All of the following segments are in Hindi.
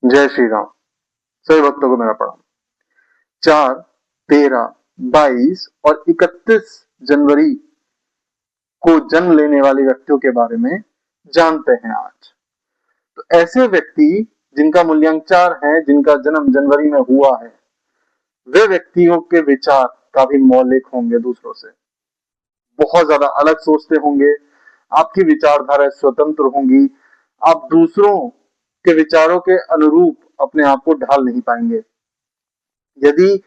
जय श्री राम। सभी भक्तों को मेरा प्रणाम। 4, 13, 22 और 31 जनवरी को जन्म लेने वाले व्यक्तियों के बारे में जानते हैं आज। तो ऐसे व्यक्ति जिनका मूल्यांक 4 है, जिनका जन्म जनवरी में हुआ है, वे व्यक्तियों के विचार काफी मौलिक होंगे, दूसरों से बहुत ज्यादा अलग सोचते होंगे। आपकी विचारधारा स्वतंत्र होंगी। आप दूसरों के विचारों के अनुरूप अपने आप को ढाल नहीं पाएंगे। यदि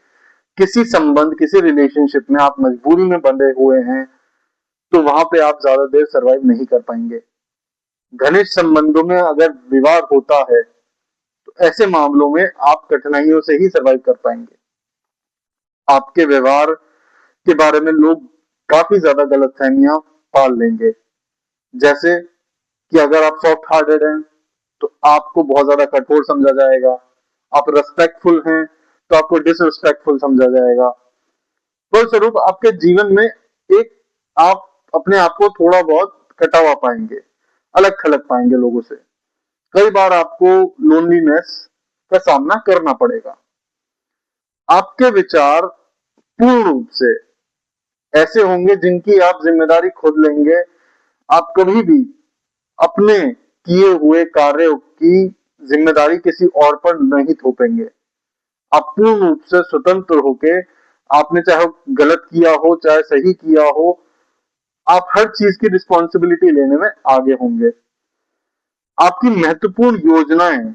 किसी संबंध, किसी रिलेशनशिप में आप मजबूरी में बंधे हुए हैं, तो वहां पे आप ज्यादा देर सरवाइव नहीं कर पाएंगे। घनिष्ठ संबंधों में अगर विवाद होता है, तो ऐसे मामलों में आप कठिनाइयों से ही सरवाइव कर पाएंगे। आपके व्यवहार के बारे में लोग काफी ज्यादा गलतफहमियां पाल लेंगे। जैसे कि अगर आप सॉफ्ट हार्टेड हैं, तो आपको बहुत ज्यादा कठोर समझा जाएगा। आप रेस्पेक्टफुल हैं, तो आपको डिसरिस्पेक्टफुल समझा जाएगा। फलस्वरूप आपके जीवन में एक आप अपने आप को थोड़ा बहुत कटा हुआ पाएंगे, अलग थलग पाएंगे लोगों से। कई बार आपको लोनलीनेस का सामना करना पड़ेगा। आपके विचार पूर्ण रूप से ऐसे होंगे जिनकी आप जिम्मेदारी खुद लेंगे। आप कभी भी अपने किए हुए कार्यों की जिम्मेदारी किसी और पर नहीं थोपेंगे। आप पूर्ण रूप से स्वतंत्र होके, आपने चाहे गलत किया हो चाहे सही किया हो, आप हर चीज की रिस्पॉन्सिबिलिटी लेने में आगे होंगे। आपकी महत्वपूर्ण योजनाएं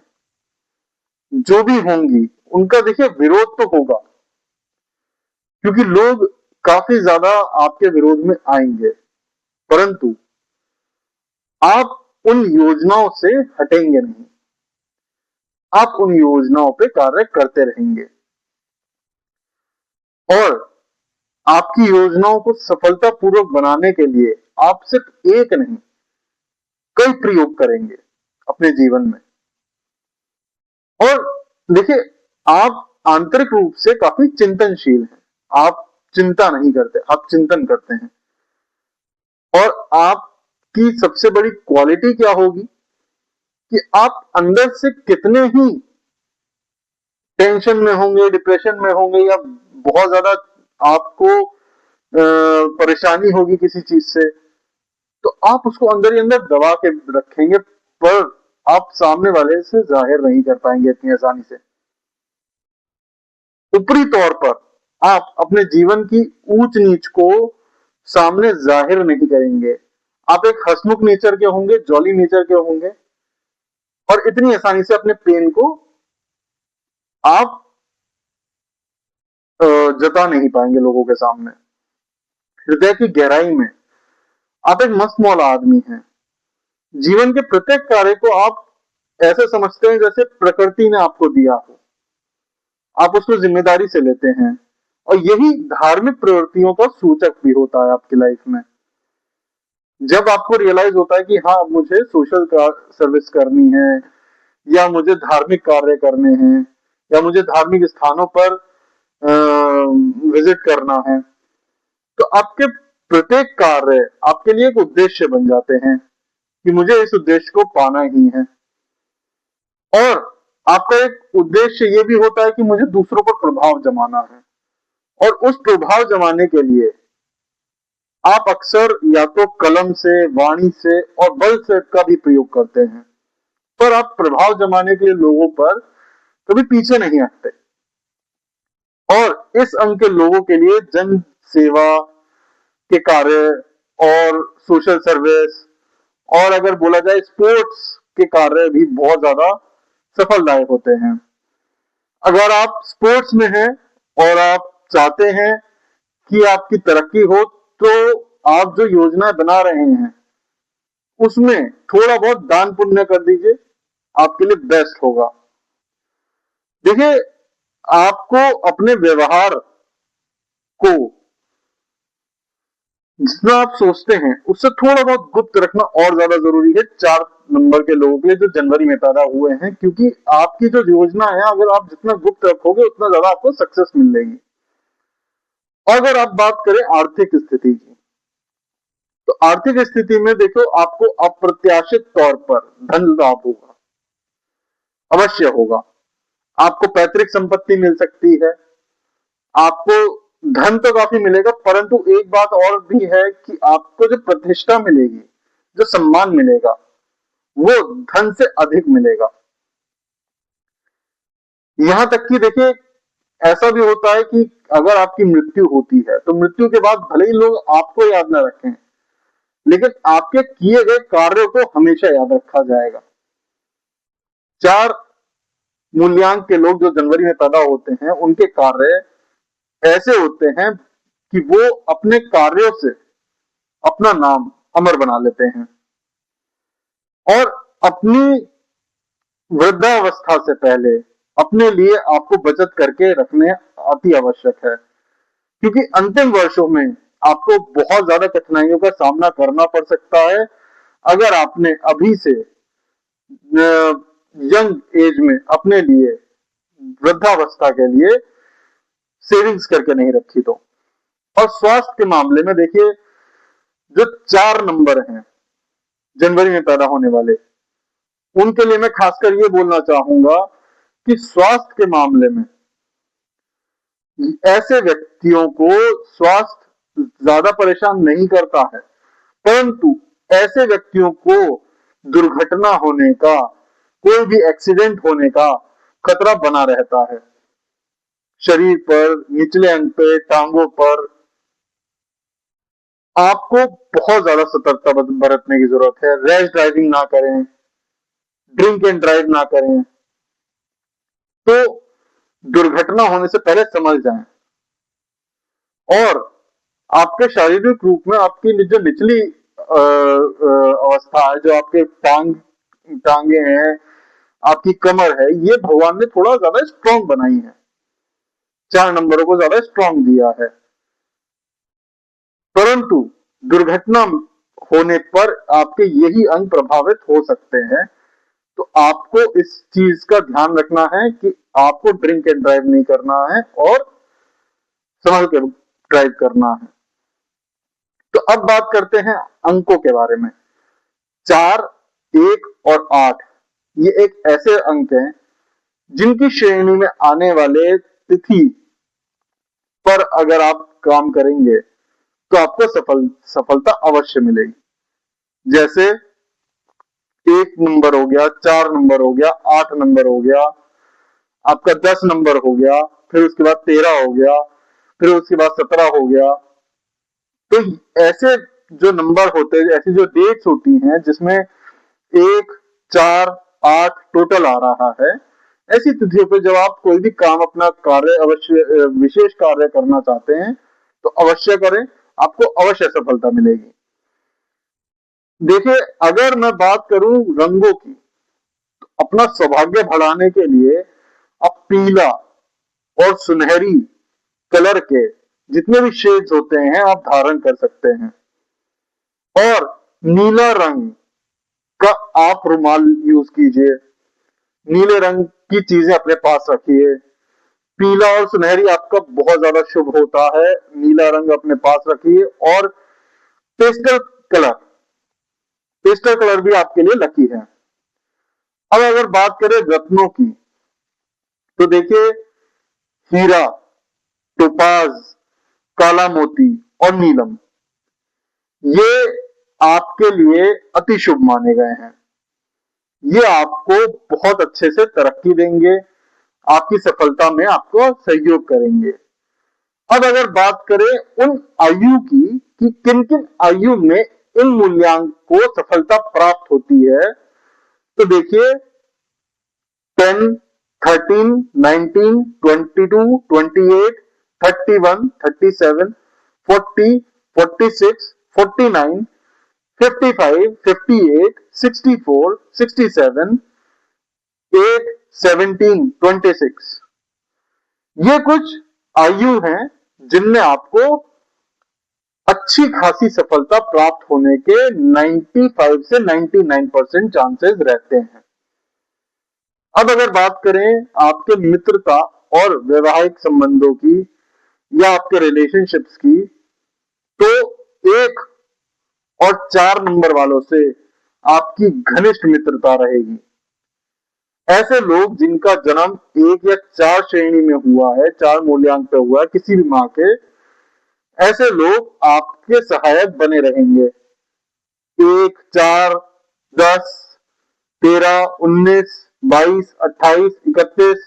जो भी होंगी, उनका देखिए विरोध तो होगा, क्योंकि लोग काफी ज्यादा आपके विरोध में आएंगे, परंतु आप उन योजनाओं से हटेंगे नहीं। आप उन योजनाओं पे कार्य करते रहेंगे और आपकी योजनाओं को सफलतापूर्वक बनाने के लिए आप सिर्फ एक नहीं, कई प्रयोग करेंगे अपने जीवन में। और देखिए, आप आंतरिक रूप से काफी चिंतनशील हैं। आप चिंता नहीं करते, आप चिंतन करते हैं। और आपकी सबसे बड़ी क्वालिटी क्या होगी कि आप अंदर से कितने ही टेंशन में होंगे, डिप्रेशन में होंगे, या बहुत ज्यादा आपको परेशानी होगी किसी चीज से, तो आप उसको अंदर ही अंदर दबा के रखेंगे, पर आप सामने वाले से जाहिर नहीं कर पाएंगे इतनी आसानी से। ऊपरी तौर पर आप अपने जीवन की ऊंच नीच को सामने जाहिर नहीं करेंगे। आप एक हंसमुख नेचर के होंगे, जॉली नेचर के होंगे, और इतनी आसानी से अपने पेन को आप जता नहीं पाएंगे लोगों के सामने। हृदय की गहराई में आप एक मस्त मौला आदमी हैं। जीवन के प्रत्येक कार्य को आप ऐसे समझते हैं जैसे प्रकृति ने आपको दिया हो। आप उसको जिम्मेदारी से लेते हैं, और यही धार्मिक प्रवृत्तियों का सूचक भी होता है आपकी लाइफ में। जब आपको रियलाइज होता है कि हाँ, मुझे सोशल सर्विस करनी है, या मुझे धार्मिक कार्य करने हैं, या मुझे धार्मिक स्थानों पर विजिट करना है, तो आपके प्रत्येक कार्य आपके लिए एक उद्देश्य बन जाते हैं कि मुझे इस उद्देश्य को पाना ही है। और आपका एक उद्देश्य ये भी होता है कि मुझे दूसरों पर प्रभाव जमाना है, और उस प्रभाव जमाने के लिए आप अक्सर या तो कलम से, वाणी से और बल से का भी प्रयोग करते हैं, पर आप प्रभाव जमाने के लिए लोगों पर कभी पीछे नहीं हटते। और इस अंग के लोगों के लिए जन सेवा के कार्य और सोशल सर्विस, और अगर बोला जाए स्पोर्ट्स के कार्य भी बहुत ज्यादा सफलदायक होते हैं। अगर आप स्पोर्ट्स में हैं और आप चाहते हैं कि आपकी तरक्की हो, तो आप जो योजना बना रहे हैं उसमें थोड़ा बहुत दान पुण्य कर दीजिए, आपके लिए बेस्ट होगा। देखिए, आपको अपने व्यवहार को जितना आप सोचते हैं उससे थोड़ा बहुत गुप्त रखना और ज्यादा जरूरी है 4 नंबर के लोगों के लिए जो जनवरी में पैदा हुए हैं, क्योंकि आपकी जो योजना है, अगर आप जितना गुप्त रखोगे उतना ज्यादा आपको सक्सेस मिलेगी। अगर आप बात करें आर्थिक स्थिति की, तो आर्थिक स्थिति में देखो, आपको अप्रत्याशित तौर पर धन लाभ होगा। अवश्य होगा। आपको पैतृक संपत्ति मिल सकती है, आपको धन तो काफी मिलेगा, परंतु एक बात और भी है कि आपको जो प्रतिष्ठा मिलेगी, जो सम्मान मिलेगा, वो धन से अधिक मिलेगा। यहां तक कि देखिए, ऐसा भी होता है कि अगर आपकी मृत्यु होती है तो मृत्यु के बाद भले ही लोग आपको याद न रखें, लेकिन आपके किए गए कार्यों को हमेशा याद रखा जाएगा। 4 मूल्यांक के लोग जो जनवरी में पैदा होते हैं, उनके कार्य ऐसे होते हैं कि वो अपने कार्यों से अपना नाम अमर बना लेते हैं और अपनी वृद्धावस्था से पहले अपने लिए आपको बचत करके रखने अति आवश्यक है, क्योंकि अंतिम वर्षों में आपको बहुत ज्यादा कठिनाइयों का सामना करना पड़ सकता है अगर आपने अभी से यंग एज में अपने लिए वृद्धावस्था के लिए सेविंग्स करके नहीं रखी तो। और स्वास्थ्य के मामले में देखिए, जो 4 नंबर हैं जनवरी में पैदा होने वाले, उनके लिए मैं खासकर ये बोलना चाहूंगा कि स्वास्थ्य के मामले में ऐसे व्यक्तियों को स्वास्थ्य ज्यादा परेशान नहीं करता है, परंतु ऐसे व्यक्तियों को दुर्घटना होने का, कोई भी एक्सीडेंट होने का खतरा बना रहता है। शरीर पर, निचले अंग पे, टांगों पर आपको बहुत ज्यादा सतर्कता बरतने की जरूरत है। रैश ड्राइविंग ना करें, ड्रिंक एंड ड्राइव ना करें, तो दुर्घटना होने से पहले समझ जाएं। और आपके शारीरिक रूप में आपकी जो निचली अवस्था है, जो आपके टांगे हैं, आपकी कमर है, ये भगवान ने थोड़ा ज्यादा स्ट्रांग बनाई है, 4 नंबरों को ज्यादा स्ट्रांग दिया है। परंतु दुर्घटना होने पर आपके यही अंग प्रभावित हो सकते हैं, तो आपको इस चीज का ध्यान रखना है कि आपको ड्रिंक एंड ड्राइव नहीं करना है और संभल के ड्राइव करना है। तो अब बात करते हैं अंकों के बारे में। 4, 1 और 8 ये एक ऐसे अंक हैं जिनकी श्रेणी में आने वाले तिथि पर अगर आप काम करेंगे तो आपको सफलता अवश्य मिलेगी। जैसे 1 नंबर हो गया, 4 नंबर हो गया, 8 नंबर हो गया, आपका 10 नंबर हो गया, फिर उसके बाद 13 हो गया, फिर उसके बाद 17 हो गया। तो ऐसे जो नंबर होते हैं, ऐसी जो डेट्स होती हैं जिसमें 1, 4, 8 टोटल आ रहा है, ऐसी तिथियों पे जब आप कोई भी काम, अपना कार्य अवश्य, विशेष कार्य करना चाहते हैं तो अवश्य करें, आपको अवश्य सफलता मिलेगी। देखिए, अगर मैं बात करूं रंगों की, तो अपना सौभाग्य बढ़ाने के लिए आप पीला और सुनहरी कलर के जितने भी शेड्स होते हैं आप धारण कर सकते हैं। और नीला रंग का आप रुमाल यूज कीजिए, नीले रंग की चीजें अपने पास रखिए। पीला और सुनहरी आपका बहुत ज्यादा शुभ होता है, नीला रंग अपने पास रखिए। और पेस्टल कलर, पेस्टल कलर भी आपके लिए लकी है। अब अगर बात करें रत्नों की, तो देखिए हीरा, टोपाज, काला मोती और नीलम, ये आपके लिए अति शुभ माने गए हैं। ये आपको बहुत अच्छे से तरक्की देंगे, आपकी सफलता में आपको सहयोग करेंगे। अब अगर बात करें उन आयु की कि किन किन आयु में इन मूल्यांक को सफलता प्राप्त होती है, तो देखिए 10, 13, 19, 22, 28, 31, 37, 40, 46, 49, 55, 58, 64, 67, 8, 17, 26, ये कुछ आयु हैं जिनमें आपको अच्छी खासी सफलता प्राप्त होने के 95 से 99% चांसेस रहते हैं। अब अगर बात करें आपके मित्रता और वैवाहिक संबंधों की या आपके रिलेशनशिप्स की, तो 1 और 4 नंबर वालों से आपकी घनिष्ठ मित्रता रहेगी। ऐसे लोग जिनका जन्म 1 या 4 श्रेणी में हुआ है, 4 मूल्यांक पे हुआ है किसी भी माह के, ऐसे लोग आपके सहायक बने रहेंगे। 1, 4, 10, 13, 19, 22, 28, 31,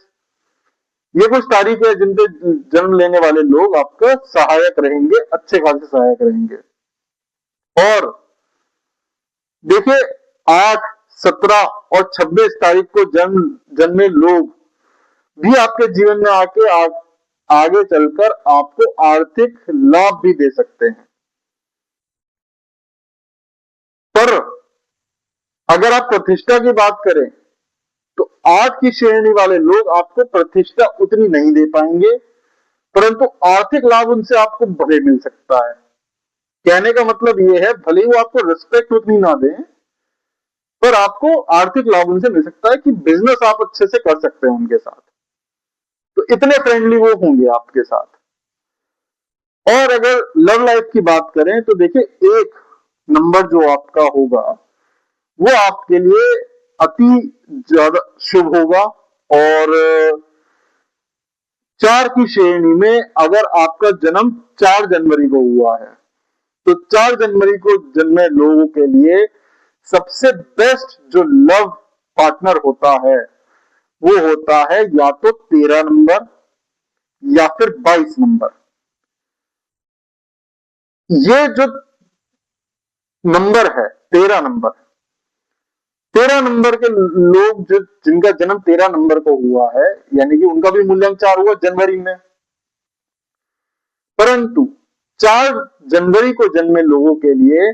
ये कुछ तारीख है जिन पे जन्म लेने वाले लोग आपका सहायक रहेंगे, अच्छे खासे सहायक रहेंगे। और देखिए 8, 17 और 26 तारीख को जन्मे लोग भी आपके जीवन में आगे चलकर आपको आर्थिक लाभ भी दे सकते हैं। पर अगर आप प्रतिष्ठा की बात करें तो 8 की श्रेणी वाले लोग आपको प्रतिष्ठा उतनी नहीं दे पाएंगे, परंतु आर्थिक लाभ उनसे आपको भले मिल सकता है। कहने का मतलब यह है, भले ही वो आपको रिस्पेक्ट उतनी ना दें, पर आपको आर्थिक लाभ उनसे मिल सकता है कि बिजनेस आप अच्छे से कर सकते हैं उनके साथ। तो इतने फ्रेंडली वो होंगे आपके साथ। और अगर लव लाइफ की बात करें तो देखिए 1 नंबर जो आपका होगा वो आपके लिए अति ज्यादा शुभ होगा। और 4 की श्रेणी में अगर आपका जन्म 4 जनवरी को हुआ है तो 4 जनवरी को जन्मे लोगों के लिए सबसे बेस्ट जो लव पार्टनर होता है वो होता है या तो 13 नंबर या फिर 22 नंबर। ये जो नंबर है 13 नंबर, 13 नंबर के लोग जो जिनका जन्म 13 नंबर को हुआ है, यानी कि उनका भी मूल्यांक 4 हुआ जनवरी में, परंतु 4 जनवरी को जन्मे लोगों के लिए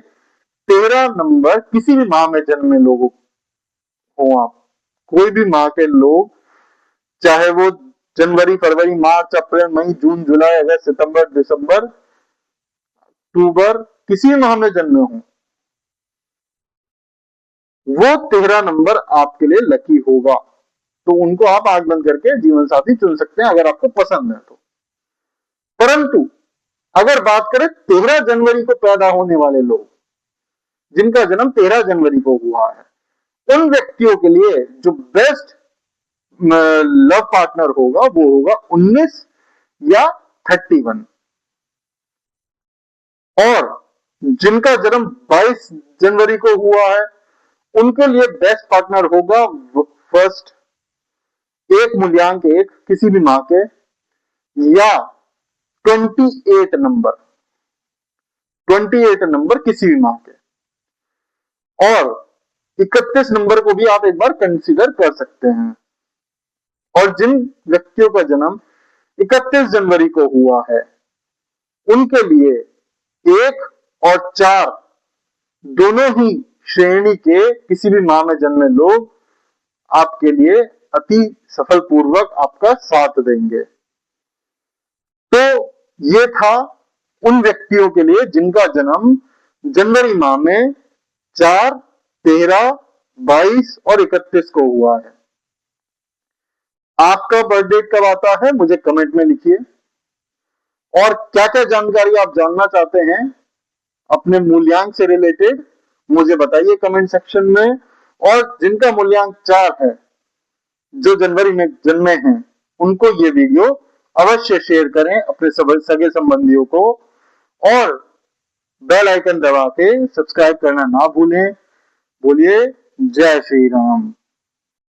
13 नंबर किसी भी माह में जन्मे लोगों हो, आप कोई भी माह के लोग, चाहे वो जनवरी, फरवरी, मार्च, अप्रैल, मई, जून, जुलाई, अगस्त, सितंबर, दिसंबर, अक्टूबर, किसी माह में जन्मे हो, वो 13 नंबर आपके लिए लकी होगा। तो उनको आप आंख बंद करके जीवन साथी चुन सकते हैं अगर आपको पसंद है तो। परंतु अगर बात करें 13 जनवरी को पैदा होने वाले लोग जिनका जन्म 13 जनवरी को हुआ है, उन व्यक्तियों के लिए जो बेस्ट लव पार्टनर होगा वो होगा 19 या 31। और जिनका जन्म 22 जनवरी को हुआ है उनके लिए बेस्ट पार्टनर होगा फर्स्ट 1 मूल्यांक 1 किसी भी माह के, या 28 नंबर, 28 नंबर किसी भी माह के। और 31 नंबर को भी आप एक बार कंसीडर कर सकते हैं। और जिन व्यक्तियों का जन्म 31 जनवरी को हुआ है उनके लिए 1 और 4 दोनों ही श्रेणी के किसी भी माह में जन्मे लोग आपके लिए अति सफल पूर्वक आपका साथ देंगे। तो ये था उन व्यक्तियों के लिए जिनका जन्म जनवरी माह में 4, 13, 22 और 31 को हुआ है। आपका बर्थडे कब आता है मुझे कमेंट में लिखिए। और क्या क्या जानकारी आप जानना चाहते हैं अपने मूल्यांक से रिलेटेड मुझे बताइए कमेंट सेक्शन में। और जिनका मूल्यांक 4 है, जो जनवरी में जन्मे हैं, उनको ये वीडियो अवश्य शेयर करें अपने सगे संबंधियों को, और बेल आइकन दबा के सब्सक्राइब करना ना भूलें। बोलिए जय श्री राम।